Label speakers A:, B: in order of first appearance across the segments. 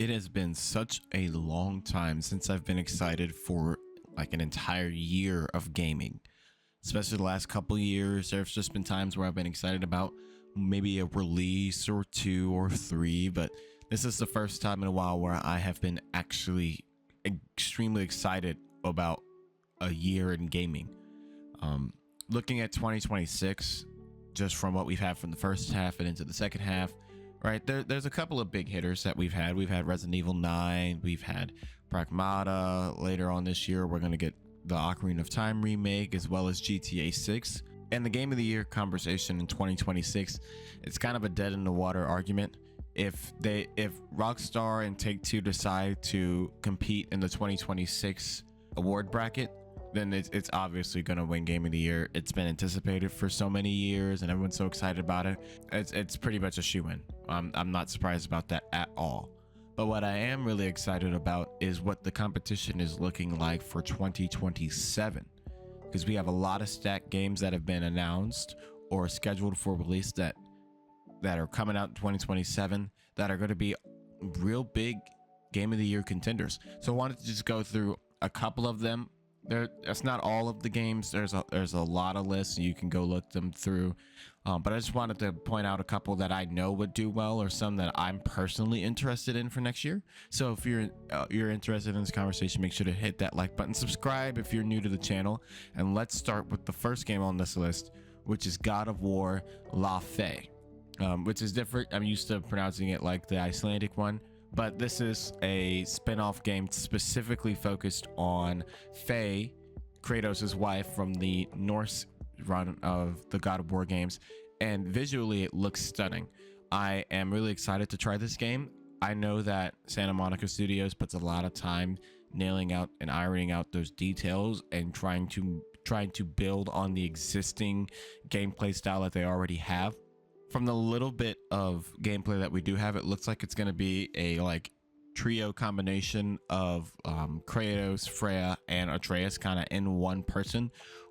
A: It has been such a long time since I've been excited for like an entire year of gaming. Especially the last couple years, there's just been times where I've been excited about maybe a release or two or three, but this is the first time in a while where I have been actually extremely excited about a year in gaming. Looking at 2026, just from what we've had from the first half and into the second half, right, there's a couple of big hitters that we've had. We've had Resident Evil 9, we've had Pragmata. Later on this year, we're going to get the Ocarina of Time remake, as well as GTA 6. And the Game of the Year conversation in 2026, it's kind of a dead in the water argument. If Rockstar and Take-Two decide to compete in the 2026 award bracket, then it's obviously going to win Game of the Year. It's been anticipated for so many years and everyone's so excited about it. It's pretty much a shoo-in. I'm not surprised about that at all. But what I am really excited about is what the competition is looking like for 2027, because we have a lot of stacked games that have been announced or scheduled for release that are coming out in 2027 that are going to be real big Game of the Year contenders. So I wanted to just go through a couple of them. That's not all of the games. There's a lot of lists. You can go look them through. But I just wanted to point out a couple that I know would do well, or some that I'm personally interested in for next year. So if you're interested in this conversation, make sure to hit that like button, subscribe if you're new to the channel, and let's start with the first game on this list, which is God of War Laufey, which is different. I'm used to pronouncing it like the Icelandic one. But this is a spin-off game specifically focused on Faye, Kratos' wife from the Norse run of the God of War games, and visually it looks stunning. I am really excited to try this game. I know that Santa Monica Studios puts a lot of time nailing out and ironing out those details and trying to build on the existing gameplay style that they already have. From the little bit of gameplay that we do have, it looks like it's going to be a like trio combination of Kratos, Freya, and Atreus kind of in one person,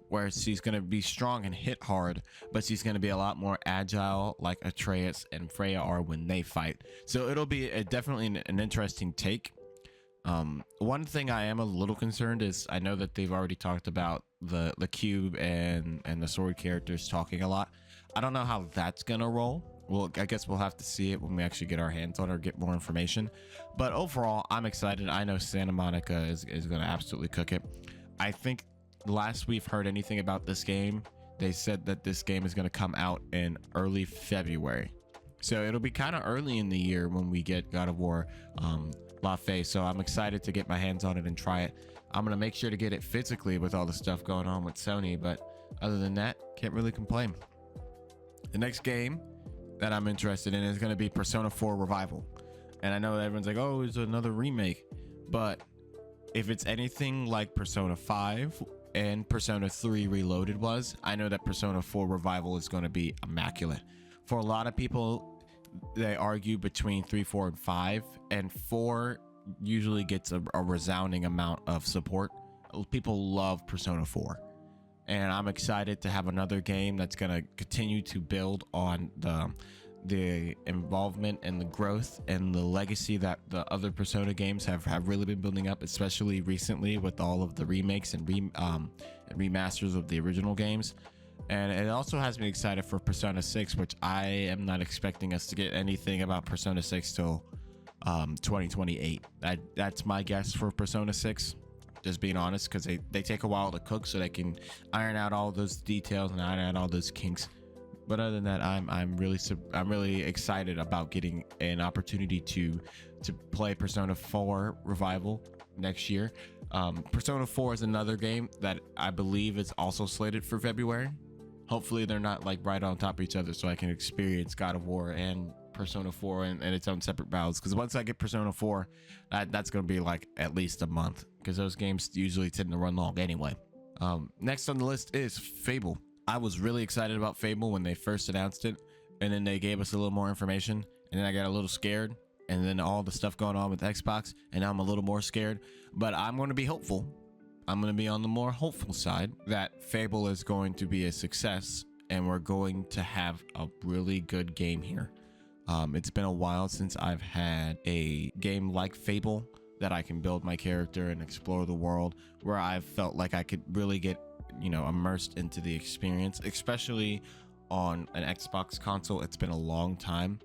A: where she's going to be strong and hit hard, but she's going to be a lot more agile like Atreus and Freya are when they fight. So it'll be definitely an interesting take. One thing I am a little concerned is I know that they've already talked about the cube and the sword characters talking a lot. I don't know how that's gonna roll. Well, I guess we'll have to see it when we actually get our hands on it or get more information. But overall, I'm excited. I know Santa Monica is gonna absolutely cook it. I think last we've heard anything about this game, they said that this game is gonna come out in early February. So it'll be kind of early in the year when we get God of War Laufey. So I'm excited to get my hands on it and try it. I'm gonna make sure to get it physically with all the stuff going on with Sony, but other than that, can't really complain. The next game that I'm interested in is going to be Persona 4 Revival. And I know that everyone's like, oh, it's another remake. But if it's anything like Persona 5 and Persona 3 Reloaded was, I know that Persona 4 Revival is going to be immaculate. For a lot of people, they argue between 3, 4, and 5. And 4 usually gets a resounding amount of support. People love Persona 4. And I'm excited to have another game that's going to continue to build on the involvement and the growth and the legacy that the other Persona games have really been building up, especially recently with all of the remakes and remasters of the original games. And it also has me excited for Persona 6, which I am not expecting us to get anything about Persona 6 till 2028. That's my guess for Persona 6. Just being honest, because they take a while to cook, so they can iron out all those details and iron out all those kinks. But other than that, I'm really excited about getting an opportunity to play Persona 4 Revival next year. Persona 4 is another game that I believe is also slated for February. Hopefully they're not like right on top of each other, so I can experience God of War and Persona 4 and its own separate battles. Because once I get Persona 4, that's going to be like at least a month, because those games usually tend to run long anyway. Next on the list is Fable. I was really excited about Fable when they first announced it, and then they gave us a little more information, and then I got a little scared, and then all the stuff going on with Xbox, and now I'm a little more scared. But I'm going to be hopeful. I'm going to be on the more hopeful side that Fable is going to be a success, and we're going to have a really good game here. It's been a while since I've had a game like Fable that I can build my character and explore the world, where I've felt like I could really get, immersed into the experience, especially on an Xbox console. It's been a long time.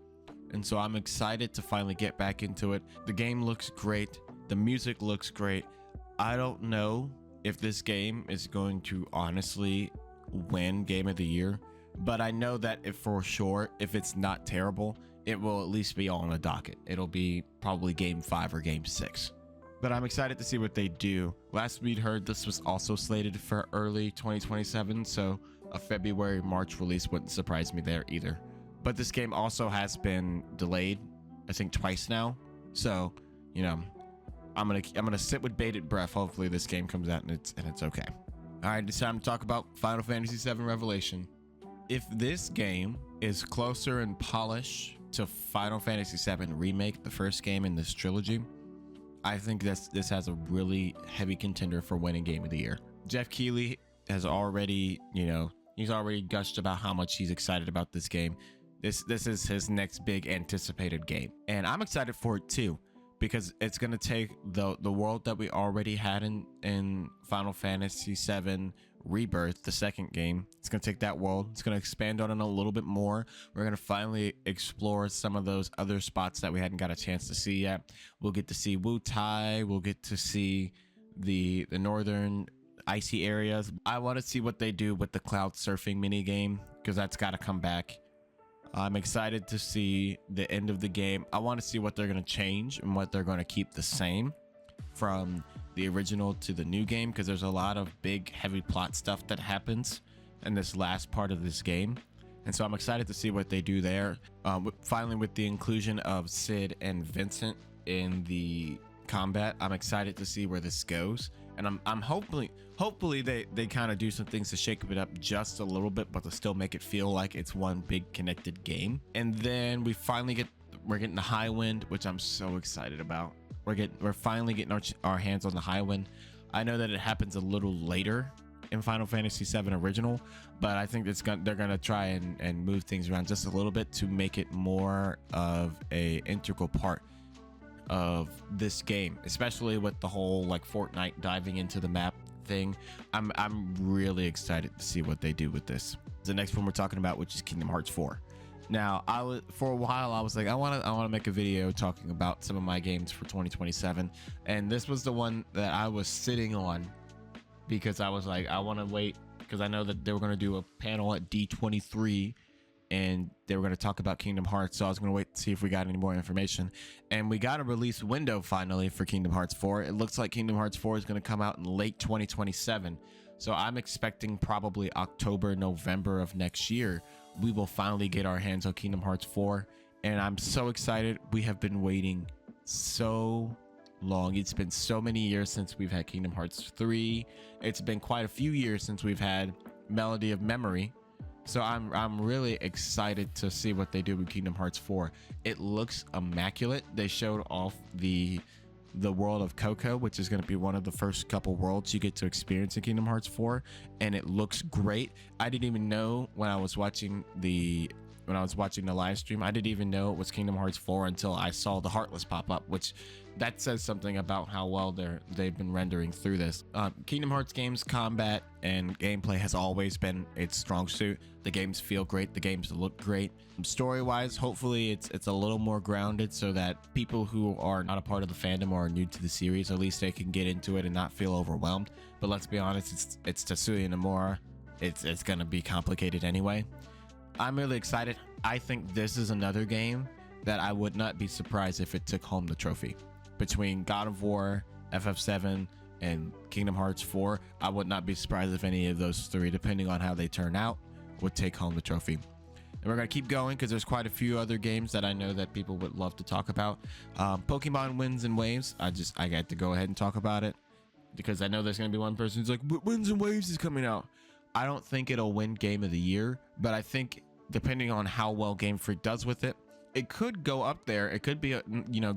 A: And so I'm excited to finally get back into it. The game looks great. The music looks great. I don't know if this game is going to honestly win Game of the Year, but I know that if for sure, if it's not terrible, it will at least be on the docket. It'll be probably game 5 or game 6. But I'm excited to see what they do. Last we'd heard this was also slated for early 2027, so a February, March release wouldn't surprise me there either. But this game also has been delayed, I think twice now. So, I'm gonna sit with bated breath. Hopefully this game comes out and it's okay. All right, it's time to talk about Final Fantasy VII Revelation. If this game is closer in polish to Final Fantasy VII Remake, the first game in this trilogy, I think this has a really heavy contender for winning Game of the Year. Jeff Keighley has already, he's already gushed about how much he's excited about this game. This is his next big anticipated game, and I'm excited for it too, because it's going to take the world that we already had in Final Fantasy VII Rebirth, the second game. It's going to take that world, it's going to expand on it a little bit more. We're going to finally explore some of those other spots that we hadn't got a chance to see yet. We'll get to see Wutai, we'll get to see the northern icy areas. I want to see what they do with the cloud surfing mini game, because that's got to come back. I'm excited to see the end of the game. I want to see what they're going to change and what they're going to keep the same from the original to the new game, because there's a lot of big heavy plot stuff that happens in this last part of this game. And so I'm excited to see what they do there. Finally, with the inclusion of Sid and Vincent in the combat, I'm excited to see where this goes. And I'm hopefully they kind of do some things to shake it up just a little bit, but to still make it feel like it's one big connected game. And then we're getting the Highwind, which I'm so excited about. We're finally getting our hands on the Highwind. I know that it happens a little later in Final Fantasy VII Original, but I think they're gonna try and move things around just a little bit to make it more of a integral part of this game, especially with the whole like Fortnite diving into the map thing. I'm really excited to see what they do with this. The next one we're talking about, which is Kingdom Hearts 4. Now, for a while I was like, I want to make a video talking about some of my games for 2027, and this was the one that I was sitting on, because I was like, I want to wait, because I know that they were going to do a panel at D23 and they were going to talk about Kingdom Hearts, so I was going to wait to see if we got any more information. And we got a release window finally for Kingdom Hearts 4. It looks like Kingdom Hearts 4 is going to come out in late 2027, so I'm expecting probably October, November of next year we will finally get our hands on Kingdom Hearts 4, and I'm so excited. We have been waiting so long. It's been so many years since we've had Kingdom Hearts 3. It's been quite a few years since we've had Melody of Memory. So I'm really excited to see what they do with Kingdom Hearts 4. It looks immaculate. They showed off the world of Coco, which is going to be one of the first couple worlds you get to experience in Kingdom Hearts 4, and it looks great. I didn't even know when I was watching the live stream, I didn't even know it was Kingdom Hearts 4 until I saw the Heartless pop up, which that says something about how well they've been rendering through this. Kingdom Hearts games combat and gameplay has always been its strong suit. The games feel great, the games look great. Story wise, hopefully it's a little more grounded, so that people who are not a part of the fandom or are new to the series, at least they can get into it and not feel overwhelmed. But let's be honest, it's Tetsuya Nomura. It's gonna be complicated anyway. I'm really excited. I think this is another game that I would not be surprised if it took home the trophy. Between God of War, FF7, and Kingdom Hearts 4, I would not be surprised if any of those three, depending on how they turn out, would take home the trophy. And we're going to keep going because there's quite a few other games that I know that people would love to talk about. Pokemon Winds and Waves, I got to go ahead and talk about it, because I know there's going to be one person who's like, but Winds and Waves is coming out. I don't think it'll win Game of the Year, but I think depending on how well Game Freak does with it, it could go up there. It could be,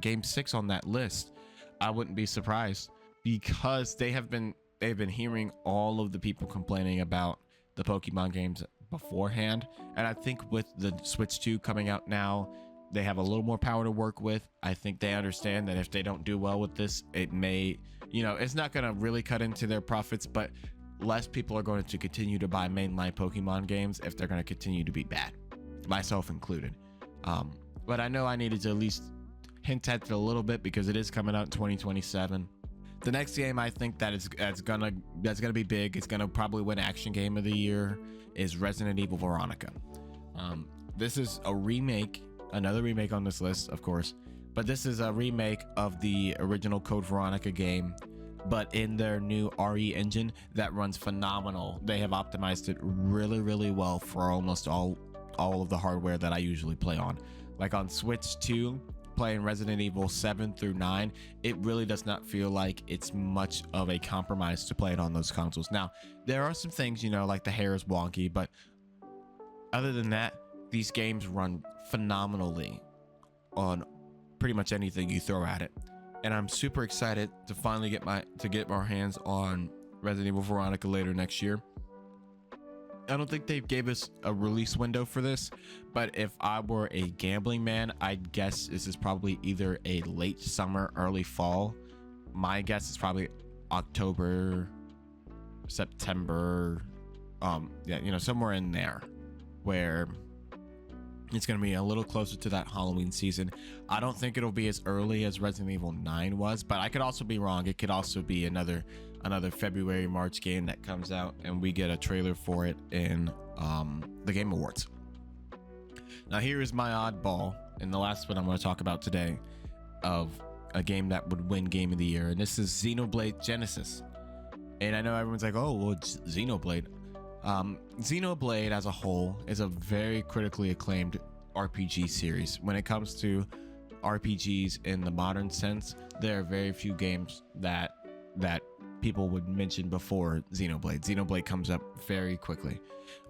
A: game 6 on that list. I wouldn't be surprised, because they've been hearing all of the people complaining about the Pokemon games beforehand. And I think with the Switch 2 coming out now, they have a little more power to work with. I think they understand that if they don't do well with this, it may, it's not going to really cut into their profits, but less people are going to continue to buy mainline Pokemon games if they're going to continue to be bad, myself included. But I know I needed to at least hint at it a little bit because it is coming out in 2027. The next game I think that's gonna be big, it's gonna probably win Action Game of the Year, is Resident Evil Veronica. This is a remake, another remake on this list, of course, but this is a remake of the original Code Veronica game, but in their new RE engine that runs phenomenal. They have optimized it really, really well for almost all of the hardware that I usually play on. Like on Switch 2, playing Resident Evil 7 through 9, it really does not feel like it's much of a compromise to play it on those consoles. Now, there are some things, like the hair is wonky, but other than that, these games run phenomenally on pretty much anything you throw at it. And I'm super excited to finally get our hands on Resident Evil Veronica later next year. I don't think they gave us a release window for this, but if I were a gambling man, I'd guess this is probably either a late summer, early fall. My guess is probably October, September, somewhere in there, where it's going to be a little closer to that Halloween season. I don't think it'll be as early as Resident Evil 9 was, but I could also be wrong. It could also be another February, March game that comes out and we get a trailer for it in the Game Awards. Now here is my oddball, and the last one I'm going to talk about today, of a game that would win Game of the Year, and this is Xenoblade Genesis. And I know everyone's like, oh, well, it's Xenoblade. Xenoblade as a whole is a very critically acclaimed RPG series. When it comes to RPGs in the modern sense, there are very few games that people would mention before Xenoblade. Xenoblade comes up very quickly.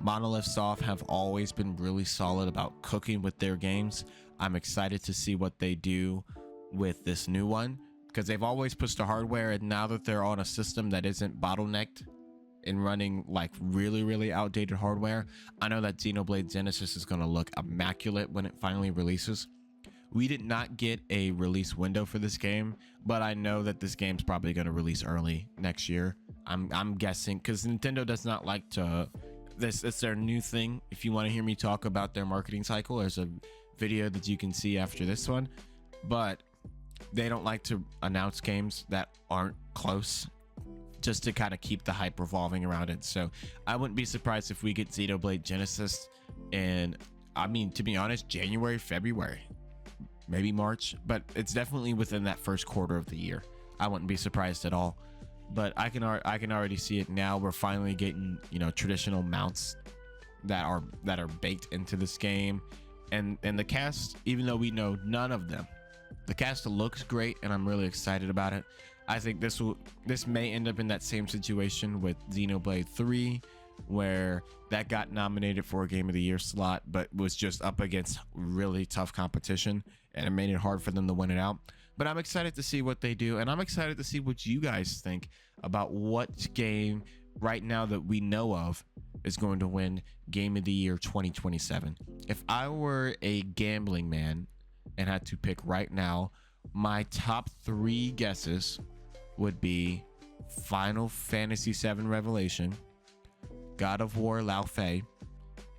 A: Monolith Soft have always been really solid about cooking with their games. I'm excited to see what they do with this new one, because they've always pushed the hardware, and now that they're on a system that isn't bottlenecked and running like really, really outdated hardware, I know that Xenoblade Genesis is going to look immaculate when it finally releases. We did not get a release window for this game, but I know that this game's probably going to release early next year. I'm guessing, because Nintendo does not like to, it's their new thing. If you want to hear me talk about their marketing cycle, there's a video that you can see after this one, but they don't like to announce games that aren't close, just to kind of keep the hype revolving around it. So I wouldn't be surprised if we get Xenoblade Genesis in, to be honest, January, February, maybe March, but it's definitely within that first quarter of the year. I wouldn't be surprised at all. But I can already see it now. We're finally getting, traditional mounts that are baked into this game, and the cast, even though we know none of them, the cast looks great, and I'm really excited about it. I think this may end up in that same situation with Xenoblade 3, where that got nominated for a Game of the Year slot, but was just up against really tough competition, and it made it hard for them to win it out. But I'm excited to see what they do, and I'm excited to see what you guys think about what game right now that we know of is going to win Game of the Year 2027. If I were a gambling man and had to pick right now, my top 3 guesses would be Final Fantasy 7 Revelation, God of War Laufey,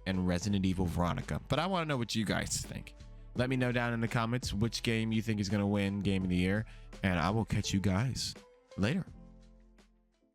A: and Resident Evil Veronica. But I want to know what you guys think. Let me know down in the comments which game you think is going to win Game of the Year, and I will catch you guys later.